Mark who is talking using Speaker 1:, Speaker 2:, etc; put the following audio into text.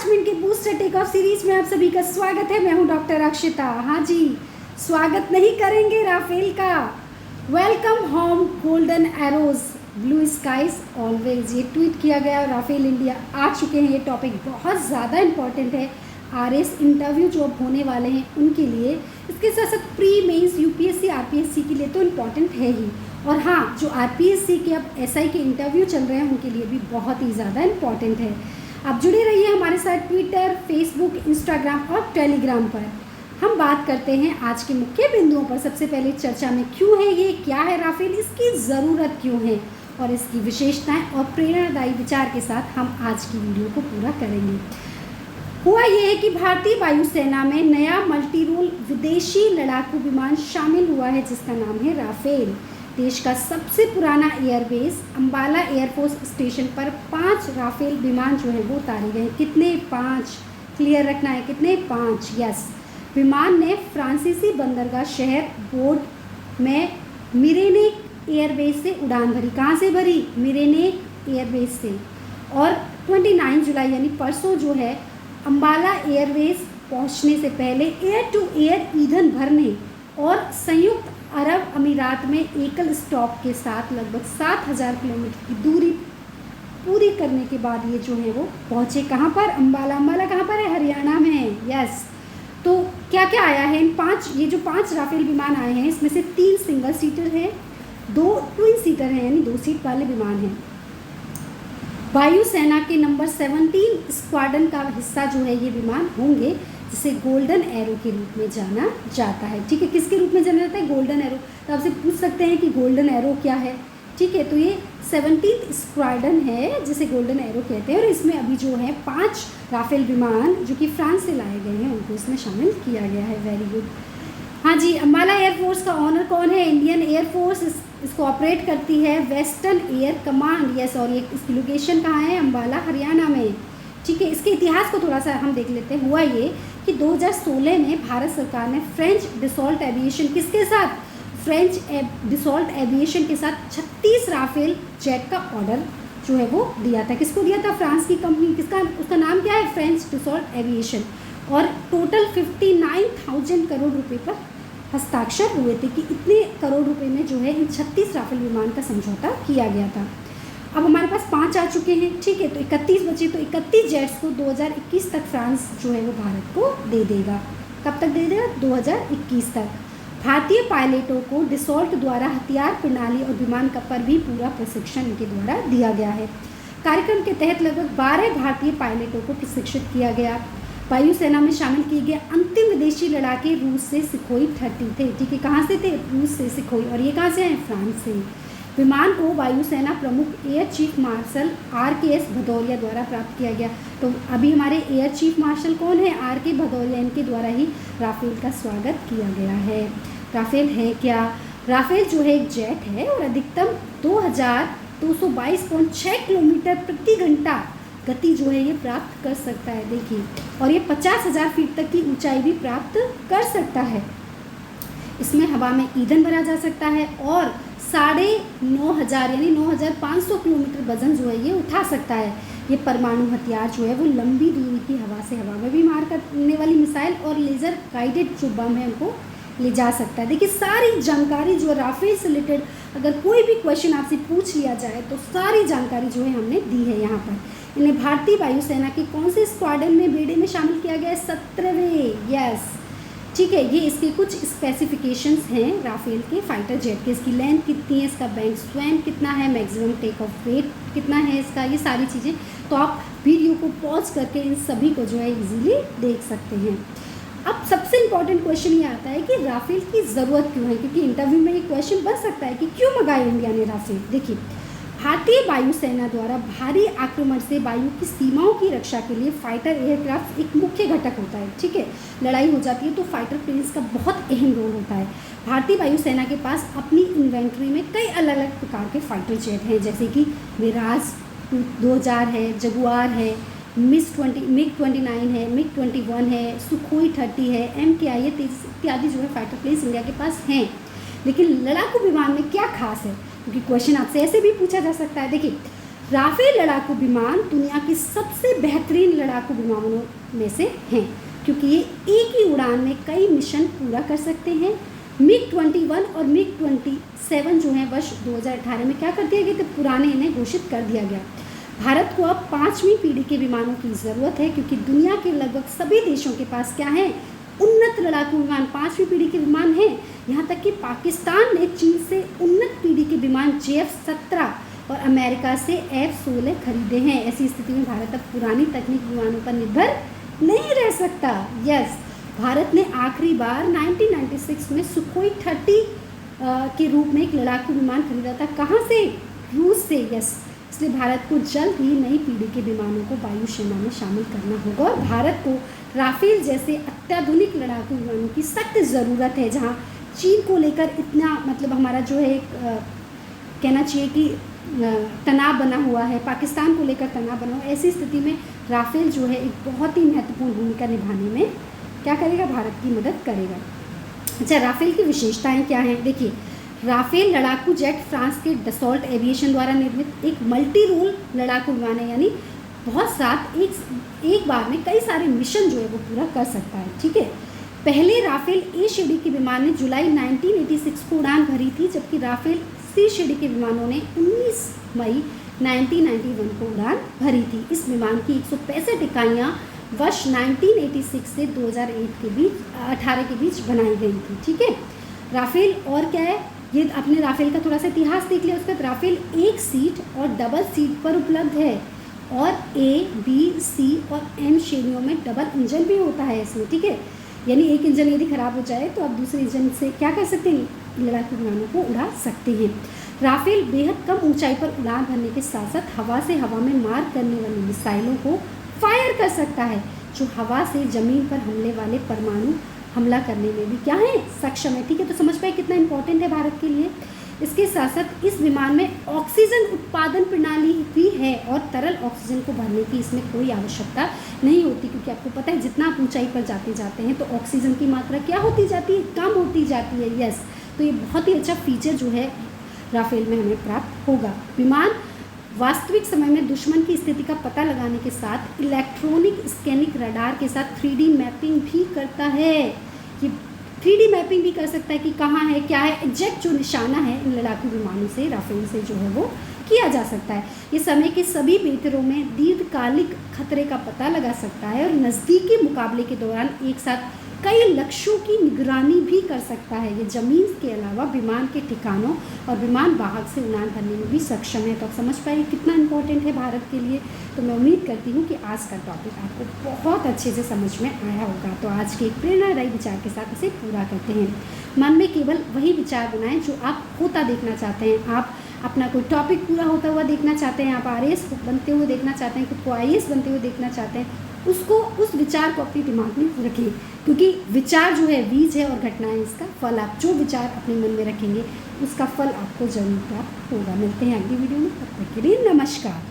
Speaker 1: Minute के booster take off series में आप सभी का स्वागत है। मैं हूं डॉक्टर अक्षिता। हाँ जी, स्वागत नहीं करेंगे राफेल का। Welcome home golden arrows blue skies always, ये ट्वीट किया गया। राफेल इंडिया आ चुके हैं। ये टॉपिक बहुत ज़्यादा इंपॉर्टेंट है। आरएस इंटरव्यू जो अब होने वाले हैं उनके लिए, इसके साथ साथ प्री मेंस यूपीएससी आरपीएससी के लिए तो इम्पॉर्टेंट है ही। और हाँ, जो आरपीएससी के अब एसआई के इंटरव्यू चल रहे हैं उनके लिए भी बहुत ही ज़्यादा इम्पॉर्टेंट है। आप जुड़े रहिए हमारे साथ ट्विटर, फेसबुक, इंस्टाग्राम और टेलीग्राम पर। हम बात करते हैं आज के मुख्य बिंदुओं पर। सबसे पहले चर्चा में क्यों है ये, क्या है राफेल, इसकी ज़रूरत क्यों है और इसकी विशेषताएं और प्रेरणादायी विचार के साथ हम आज की वीडियो को पूरा करेंगे। हुआ ये है कि भारतीय वायुसेना में नया मल्टी रोल विदेशी लड़ाकू विमान शामिल हुआ है जिसका नाम है राफेल। देश का सबसे पुराना एयरबेस अंबाला एयरफोर्स स्टेशन पर 5 राफेल विमान जो है वो उतारे गए। कितने? 5। क्लियर रखना है, कितने? 5। यस। विमान ने फ्रांसीसी बंदरगाह शहर बोर्ड में मिरेने एयरबेस से उड़ान भरी। कहाँ से भरी? मिरेने एयरबेस से। और 29 जुलाई यानी परसों जो है अंबाला एयरबेस पहुंचने से पहले एयर टू एयर ईंधन भरने और संयुक्त अरब अमीरात में एकल स्टॉप के साथ लगभग 7000 किलोमीटर की दूरी पूरी करने के बाद ये जो है वो पहुँचे। कहाँ पर? अंबाला। अंबाला कहाँ पर है? हरियाणा में है। यस। तो क्या क्या आया है इन 5, ये जो 5 राफेल विमान आए हैं इसमें से 3 सिंगल सीटर है, 2 ट्विन सीटर हैं यानी 2 सीट वाले विमान हैं। वायुसेना के नंबर 17 स्क्वाड्रन का हिस्सा जो है ये विमान होंगे, जिसे गोल्डन एरो के रूप में जाना जाता है। ठीक है, किसके रूप में जाना जाता है? Golden arrow. तो आपसे पूछ सकते हैं कि गोल्डन एरो क्या है। ठीक है, तो ये 17 स्क्वाड्रन है जिसे गोल्डन एरो कहते हैं। और इसमें अभी जो है 5 राफेल विमान जो कि फ्रांस से लाए गए हैं उनको इसमें शामिल किया गया है। Very good. हाँ जी, अंबाला एयरफोर्स का ऑनर कौन है? इंडियन एयरफोर्स इसको ऑपरेट करती है वेस्टर्न एयर कमांड। यस। और ये इसकी लोकेशन कहाँ है? अंबाला, हरियाणा में। ठीक है, इसके इतिहास को थोड़ा सा हम देख लेते हैं। हुआ ये कि 2016 में भारत सरकार ने फ्रेंच डिसॉल्ट एविएशन किसके साथ? फ्रेंच डिसॉल्ट एविएशन के साथ 36 राफेल जेट का ऑर्डर जो है वो दिया था। किसको दिया था? फ्रांस की कंपनी। किसका? उसका नाम क्या है? French Dassault aviation. और टोटल 59,000 करोड़ रुपए पर हस्ताक्षर हुए थे कि इतने करोड़ रुपए में जो है इन 36 राफेल विमान का समझौता किया गया था। अब हमारे पास 5 आ चुके हैं। ठीक है, तो 31 बचे। तो 31 जेट्स को 2021 तक फ्रांस जो है वो भारत को दे देगा। कब तक दे देगा? 2021 तक। भारतीय पायलटों को डिसॉल्ट द्वारा हथियार प्रणाली और विमान का पर भी पूरा प्रशिक्षण इनके द्वारा दिया गया है। कार्यक्रम के तहत लगभग 12 भारतीय पायलटों को प्रशिक्षित किया गया। वायुसेना में शामिल किए गए अंतिम विदेशी लड़ाके रूस से सुखोई 30 थे। ठीक है, कहाँ से थे? रूस से सुखोई। और ये कहाँ से हैं? फ्रांस से। विमान को वायुसेना प्रमुख air chief marshal RKS Bhadauria द्वारा प्राप्त किया गया। तो अभी हमारे एयर चीफ मार्शल कौन है? RK भदौरिया। इनके द्वारा ही राफेल का स्वागत किया गया है। राफेल है क्या? राफेल जो है एक जेट है और अधिकतम 2222.6 किलोमीटर प्रति घंटा गति जो है ये प्राप्त कर सकता है। देखिए, और ये 50,000 फीट तक की ऊंचाई भी प्राप्त कर सकता है। इसमें हवा में ईंधन भरा जा सकता है और 9,500 यानी 9,500 किलोमीटर वजन जो है ये उठा सकता है। ये परमाणु हथियार जो है वो लंबी दूरी की हवा से हवा में भी मार करने वाली मिसाइल और लेज़र गाइडेड जो बम है उनको ले जा सकता है। देखिए, सारी जानकारी जो राफेल से रिलेटेड अगर कोई भी क्वेश्चन आपसे पूछ लिया जाए तो सारी जानकारी जो है हमने दी है यहाँ पर। इन्हें भारतीय वायुसेना के कौन से स्क्वाड्रन में बेड़े में शामिल किया गया है? 17वें। यस। ठीक है, ये इसके कुछ स्पेसिफिकेशंस हैं राफेल के फाइटर जेट के। इसकी लेंथ कितनी है, इसका बैंक स्वयं कितना है, मैक्सिमम टेक ऑफ वेट कितना है इसका, ये सारी चीज़ें तो आप वीडियो को पॉज करके इन सभी को जो है इजीली देख सकते हैं। अब सबसे इम्पॉर्टेंट क्वेश्चन ये आता है कि राफेल की ज़रूरत क्यों है, क्योंकि इंटरव्यू में ये क्वेश्चन बन सकता है कि क्यों मंगाया इंडिया ने राफेल। देखिए, भारतीय वायुसेना द्वारा भारी आक्रमण से वायु की सीमाओं की रक्षा के लिए फाइटर एयरक्राफ्ट एक मुख्य घटक होता है। ठीक है, लड़ाई हो जाती है तो फाइटर प्लेन्स का बहुत अहम रोल होता है। भारतीय वायुसेना के पास अपनी इन्वेंट्री में कई अलग अलग प्रकार के फाइटर जेट हैं, जैसे कि मिराज 2000 है, जगुआर है, मिग 29 है, मिग 21 है, सुखोई 30 है, MKI इत्यादि जो है फाइटर प्लेन्स इंडिया के पास हैं। लेकिन लड़ाकू विमान में क्या खास है, क्योंकि क्वेश्चन आपसे ऐसे भी पूछा जा सकता है। देखिए, राफेल लड़ाकू विमान दुनिया के सबसे बेहतरीन लड़ाकू विमानों में से हैं, क्योंकि ये एक ही उड़ान में कई मिशन पूरा कर सकते हैं। MiG-21 और MiG-27 जो हैं वर्ष 2018 में क्या कर दिया गया, तो पुराने इन्हें घोषित कर दिया गया। भारत को अब 5वीं पीढ़ी के विमानों की ज़रूरत है, क्योंकि दुनिया के लगभग सभी देशों के पास क्या है, उन्नत लड़ाकू विमान 5वीं पीढ़ी के विमान हैं। यहाँ तक कि पाकिस्तान ने चीन से उन्नत पीढ़ी के विमान JF-17 और अमेरिका से F-16 खरीदे हैं। ऐसी स्थिति में भारत अब पुरानी तकनीक विमानों पर निर्भर नहीं रह सकता। यस, भारत ने आखिरी बार 1996 में सुखोई 30 के रूप में एक लड़ाकू विमान खरीदा था। कहाँ से? रूस से। यस, इसलिए भारत को जल्द ही नई पीढ़ी के विमानों को वायुसेना में शामिल करना होगा और भारत को राफेल जैसे अत्याधुनिक लड़ाकू विमानों की सख्त ज़रूरत है। जहाँ चीन को लेकर इतना मतलब हमारा जो है कहना चाहिए कि तनाव बना हुआ है, पाकिस्तान को लेकर तनाव बना हुआ है, ऐसी स्थिति में राफेल जो है एक बहुत ही महत्वपूर्ण भूमिका निभाने में क्या करेगा, भारत की मदद करेगा। अच्छा, राफेल की विशेषताएं क्या हैं? देखिए, राफेल लड़ाकू जेट फ्रांस के डसॉल्ट एविएशन द्वारा निर्मित एक मल्टी रोल लड़ाकू विमान है, यानी बहुत साथ एक बार में कई सारे मिशन जो है वो पूरा कर सकता है। ठीक है, पहले राफेल ए श्रेणी के विमान ने जुलाई 1986 को उड़ान भरी थी, जबकि राफेल सी श्रेणी के विमानों ने 19 मई 1991 को उड़ान भरी थी। इस विमान की 165 इकाइयाँ वर्ष 1986 से 2018 के बीच बनाई गई थी। ठीक है, राफेल और क्या है, ये अपने राफेल का थोड़ा सा इतिहास देख लिया। उसके बाद राफेल एक सीट और डबल सीट पर उपलब्ध है और A, B, C और M श्रेणियों में डबल इंजन भी होता है इसमें। ठीक है, यानी एक इंजन यदि खराब हो जाए तो आप दूसरे इंजन से क्या कर सकते हैं, लड़ाकू विमानों को उड़ा सकते हैं। राफेल बेहद कम ऊंचाई पर उड़ान भरने के साथ साथ हवा से हवा में मार करने वाली मिसाइलों को फायर कर सकता है, जो हवा से ज़मीन पर हमले वाले परमाणु हमला करने में भी क्या है, सक्षम है। ठीक है, तो समझ पाए कितना इंपॉर्टेंट है भारत के लिए। इसके साथ साथ इस विमान में ऑक्सीजन उत्पादन प्रणाली भी है और तरल ऑक्सीजन को भरने की इसमें कोई आवश्यकता नहीं होती, क्योंकि आपको पता है जितना आप ऊंचाई पर जाते हैं तो ऑक्सीजन की मात्रा क्या होती जाती है, कम होती जाती है। यस, तो ये बहुत ही अच्छा फीचर जो है राफेल में हमें प्राप्त होगा। विमान वास्तविक समय में दुश्मन की स्थिति का पता लगाने के साथ इलेक्ट्रॉनिक स्कैनिंग रडार के साथ 3D मैपिंग भी करता है। ये 3D मैपिंग भी कर सकता है कि कहाँ है, क्या है, एग्जैक्ट जो निशाना है इन लड़ाकू विमानों से, राफेल से जो है वो किया जा सकता है। ये समय के सभी बेहतरों में दीर्घकालिक खतरे का पता लगा सकता है और नज़दीकी मुकाबले के दौरान एक साथ कई लक्ष्यों की निगरानी भी कर सकता है। ये ज़मीन के अलावा विमान के ठिकानों और विमान वाहक से उड़ान भरने में भी सक्षम है। तो आप समझ पाइए कितना इंपॉर्टेंट है भारत के लिए। तो मैं उम्मीद करती हूँ कि आज का टॉपिक आपको बहुत अच्छे से समझ में आया होगा। तो आज के एक प्रेरणादायी विचार के साथ इसे पूरा करते हैं। मन में केवल वही विचार बनाएं जो आप होता देखना चाहते हैं। आप अपना कोई टॉपिक पूरा होता हुआ देखना चाहते हैं, आप RAS बनते हुए देखना चाहते हैं, खुद को IAS बनते हुए देखना चाहते हैं, उसको उस विचार को अपने दिमाग में रखें, क्योंकि विचार जो है बीज है और घटनाएं इसका फल। आप जो विचार अपने मन में रखेंगे उसका फल आपको जरूर प्राप्त होगा। मिलते हैं अगली वीडियो में, तब तक के लिए नमस्कार।